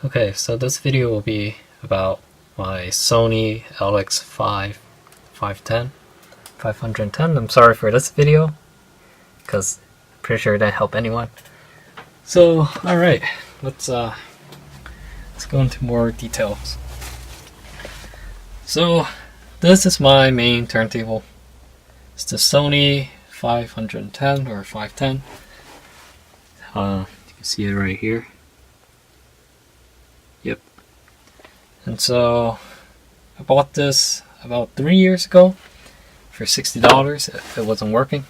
Okay, so this video will be about my Sony LX510. I'm sorry for this video, because I'm pretty sure it didn't help anyone. So, alright, let's go into more details. So, this is my main turntable. It's the Sony 510 or 510. You can see it right here. Yep. And so I bought this about 3 years ago for $60. It wasn't working.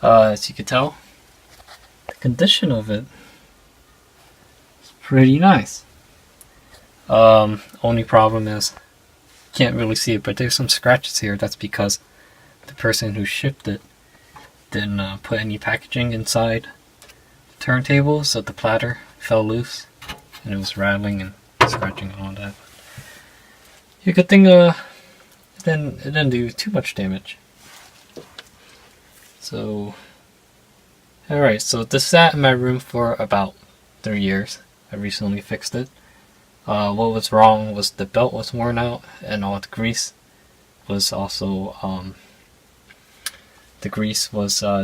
As you can tell, the condition of it is pretty nice. Only problem is can't really see it, but there's some scratches here. That's because the person who shipped it didn't put any packaging inside the turntable, so the platter fell loose and it was rattling and scratching and all that. Yeah, good thing it didn't do too much damage. So alright, so this sat in my room for about 3 years. I recently fixed it. What was wrong was the belt was worn out and all the grease was also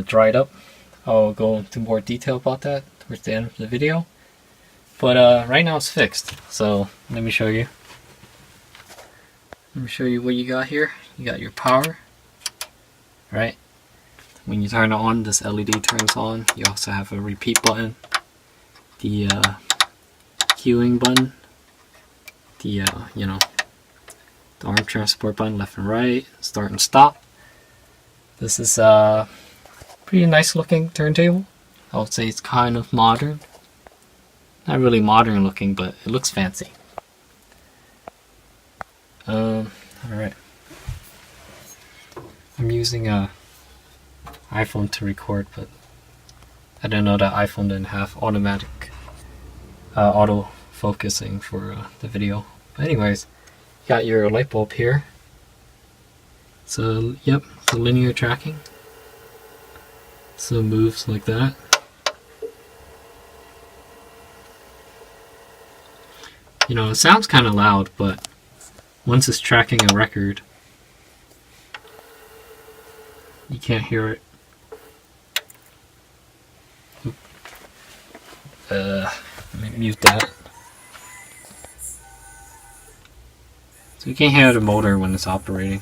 dried up. I'll go into more detail about that towards the end of the video. But right now it's fixed. So let me show you. Let me show you what you got here. You got your power, right? When you turn it on, this LED turns on. You also have a repeat button, the queuing button, the the arm transport button left and right, start and stop. This is a pretty nice looking turntable. I would say it's kind of modern. Not really modern looking, but it looks fancy. Alright. I'm using a iPhone to record, but I didn't know that iPhone didn't have automatic auto focusing for the video. But anyways, you got your light bulb here. So yep, it's a linear tracking. So it moves like that. You know, it sounds kind of loud, but once it's tracking a record, you can't hear it. Let me mute that. So you can't hear the motor when it's operating.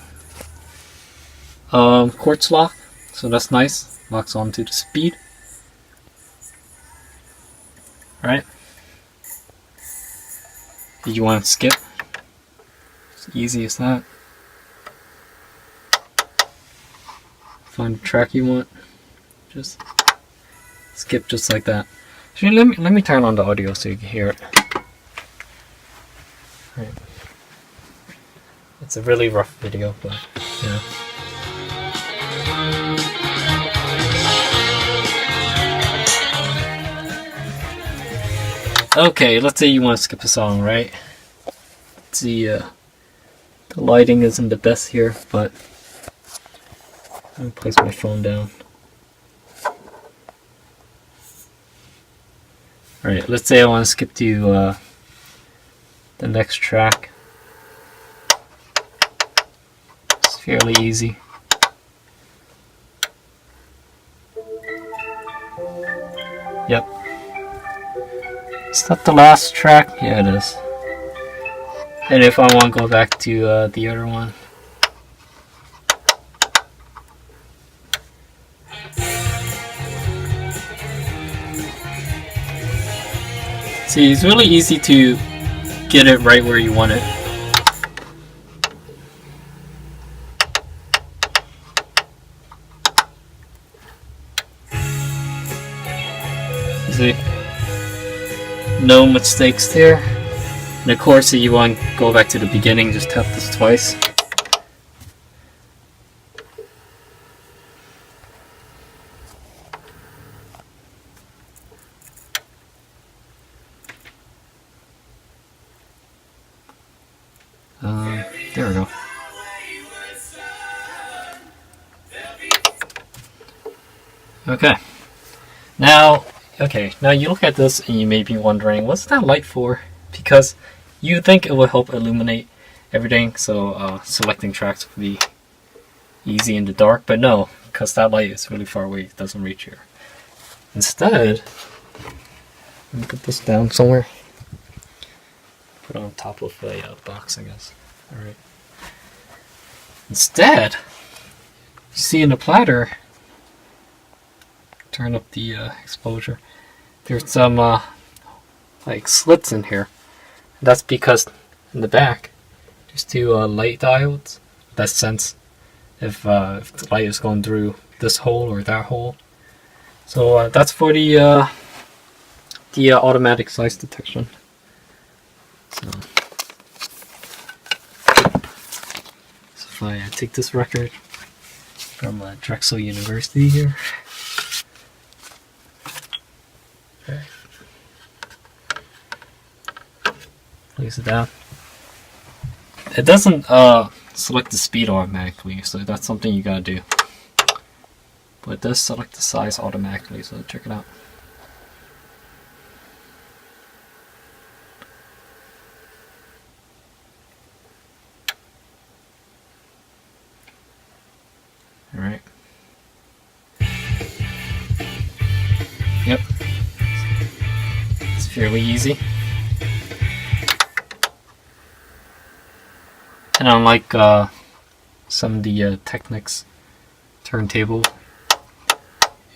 Quartz lock, so that's nice. Locks onto the speed. Right? Did you want to skip? It's easy as that. Find the track you want. Just skip just like that. Actually, let me turn on the audio so you can hear it. Right. It's a really rough video, but yeah. Okay, let's say you want to skip a song, right? Let's see, the lighting isn't the best here, but I'm gonna place my phone down. Alright, let's say I want to skip to the next track. It's fairly easy. Yep. Is that the last track? Yeah, it is. And if I want to go back to the other one. See, it's really easy to get it right where you want it. See? No mistakes there. And of course, if you want to go back to the beginning, just tap this twice. There we go. Okay. Now you look at this and you may be wondering, what's that light for? because you think it will help illuminate everything, so selecting tracks would be easy in the dark, but no, because that light is really far away, it doesn't reach here. Instead, let me put this down somewhere. Put it on top of a box, I guess. Alright. Instead, you see in the platter, turn up the exposure, there's some like slits in here. That's because in the back there's two light diodes that sense if the light is going through this hole or that hole. So that's for the automatic size detection. So if I take this record from Drexel University here. Okay. Place it down. It doesn't select the speed automatically, so that's something you gotta do. But it does select the size automatically, so check it out. Alright. Yep. It's fairly easy. And unlike some of the Technics turntable,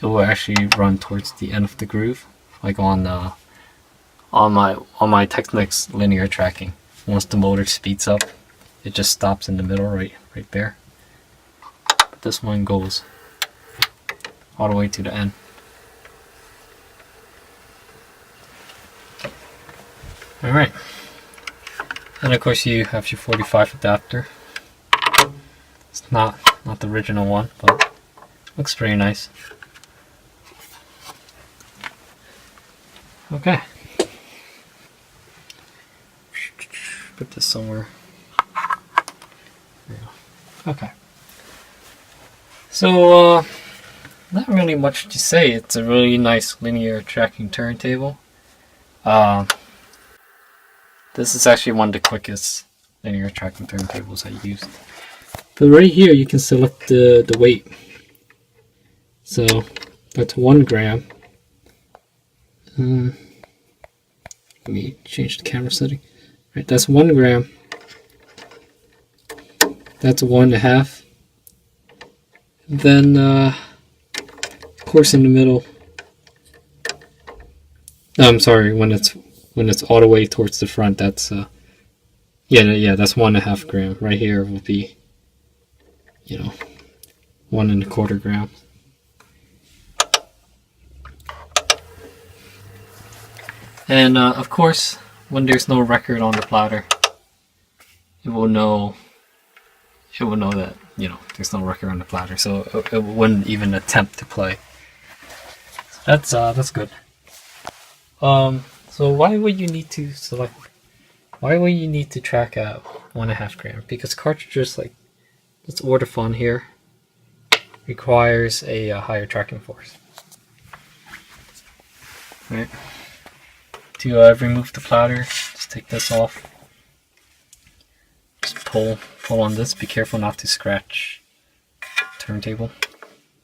it will actually run towards the end of the groove, like on my Technics linear tracking. Once the motor speeds up, it just stops in the middle, right there. But this one goes all the way to the end. All right. And of course you have your 45 adapter. It's not the original one, but looks pretty nice. Okay. Put this somewhere. There you go. Okay. So not really much to say. It's a really nice linear tracking turntable. This is actually one of the quickest linear tracking turntables I used. But right here you can select the weight. So that's 1 gram. Let me change the camera setting. Right, that's 1 gram. That's 1.5. Then of course in the middle. No, I'm sorry, when it's all the way towards the front, that's yeah, that's 1.5 gram. Right here will be, 1.25 grams. And of course, when there's no record on the platter, it will know that there's no record on the platter, so it wouldn't even attempt to play. That's good. So why would you need to track at 1.5 gram? Because cartridges like this Ortofon here requires a higher tracking force. Right. To remove the platter, just take this off. Just pull on this. Be careful not to scratch the turntable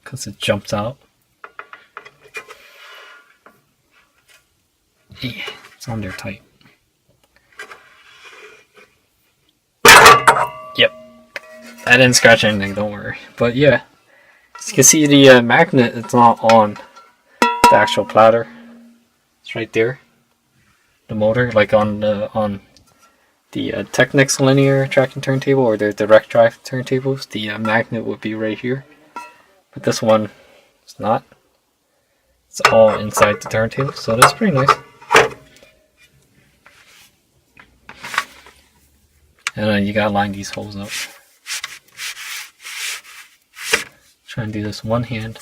because it jumps out. Yeah, it's on there tight. Yep, I didn't scratch anything, don't worry. But yeah, as you can see, the magnet, it's not on the actual platter. It's right there. The motor, like on the Technics linear tracking turntable or the direct drive turntables, the magnet would be right here. But this one, it's not. It's all inside the turntable, so that's pretty nice. And you gotta line these holes up. Try and do this one hand.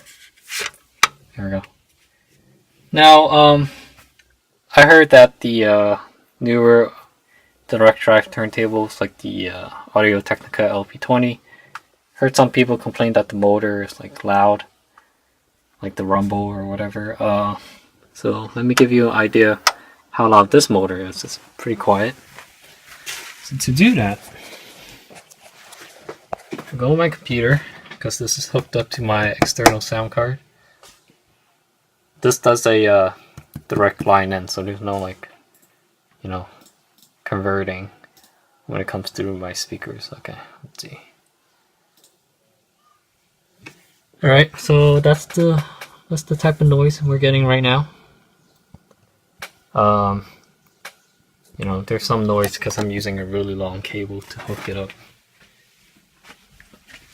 There we go. Now, I heard that the newer direct drive turntables, like the Audio Technica LP20, heard some people complain that the motor is like loud, like the rumble or whatever. So let me give you an idea how loud this motor is. It's pretty quiet. So to do that, I go on my computer, because this is hooked up to my external sound card. This does a direct line in, so there's no like, you know, converting when it comes through my speakers. Okay, let's see. Alright, so that's the type of noise we're getting right now. You know, there's some noise because I'm using a really long cable to hook it up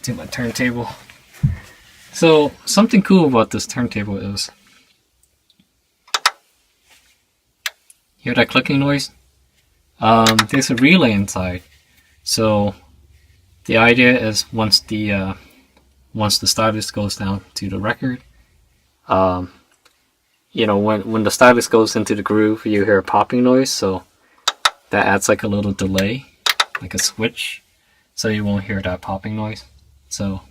to my turntable. So something cool about this turntable is, hear that clicking noise? There's a relay inside. So the idea is once the stylus goes down to the record, you know, when the stylus goes into the groove, you hear a popping noise. So that adds like a little delay, like a switch, so you won't hear that popping noise. So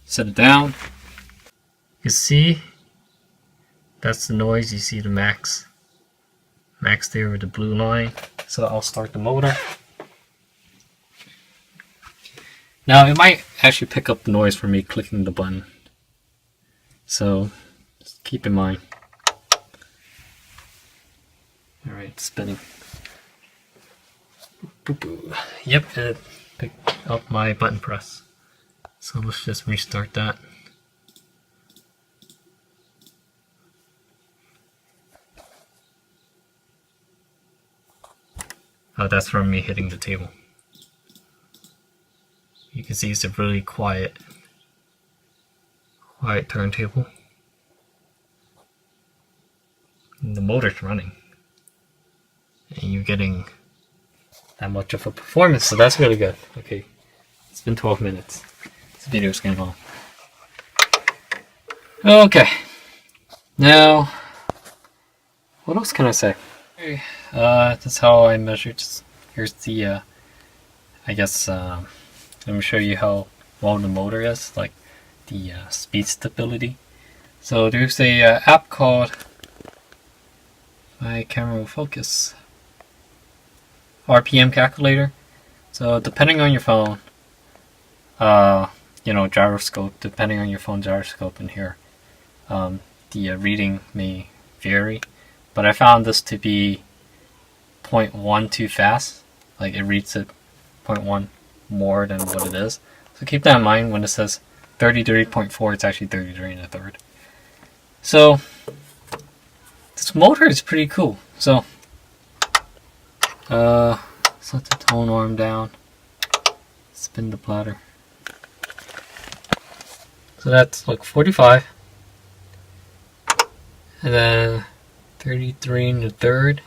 set it down. You see, that's the noise. You see the max there with the blue line. So I'll start the motor. Now it might actually pick up the noise from me clicking the button, so just keep in mind. Alright, spinning. Yep, it picked up my button press. So let's just restart that. Oh, that's from me hitting the table. You can see it's a really quiet turntable. And the motor's running. And you're getting that much of a performance, so that's really good. Okay, it's been 12 minutes. This video's getting long. Okay, now what else can I say? Okay, that's how I measured. Here's the I guess let me show you how well the motor is, like the speed stability. So there's a app called, my camera will focus, RPM calculator. So depending on your phone, you know, gyroscope, depending on your phone gyroscope in here, the reading may vary, but I found this to be 0.1 too fast. Like it reads it 0.1 more than what it is. So keep that in mind. When it says 33.4, it's actually 33 1/3. So this motor is pretty cool. So set the tone arm down, spin the platter. So that's like 45, and then 33 1/3.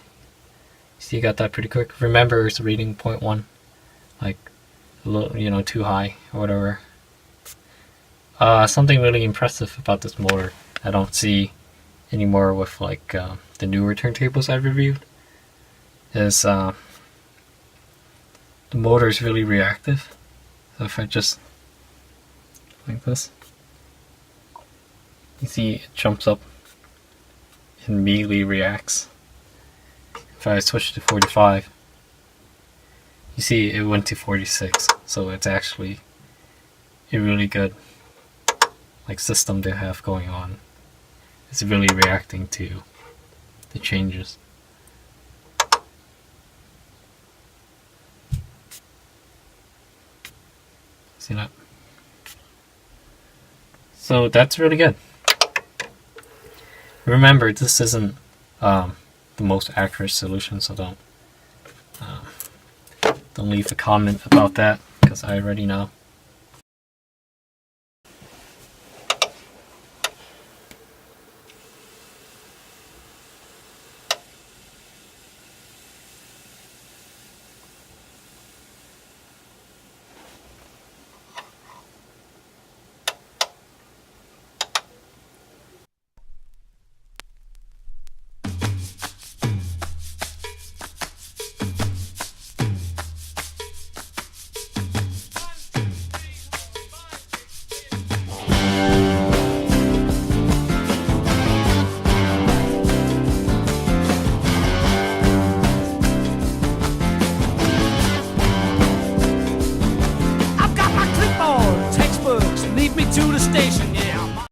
So you got that pretty quick. Remember, it's reading 0.1, like a little, you know, too high or whatever. Something really impressive about this motor I don't see anymore with like the newer turntables I've reviewed is the motor is really reactive. So if I just like this, you see it jumps up and immediately reacts. If I switch to 45, you see it went to 46. So it's actually a really good like system they have going on. It's really reacting to the changes. See that? So that's really good. Remember, this isn't the most accurate solution, so don't leave a comment about that, because I already know. station.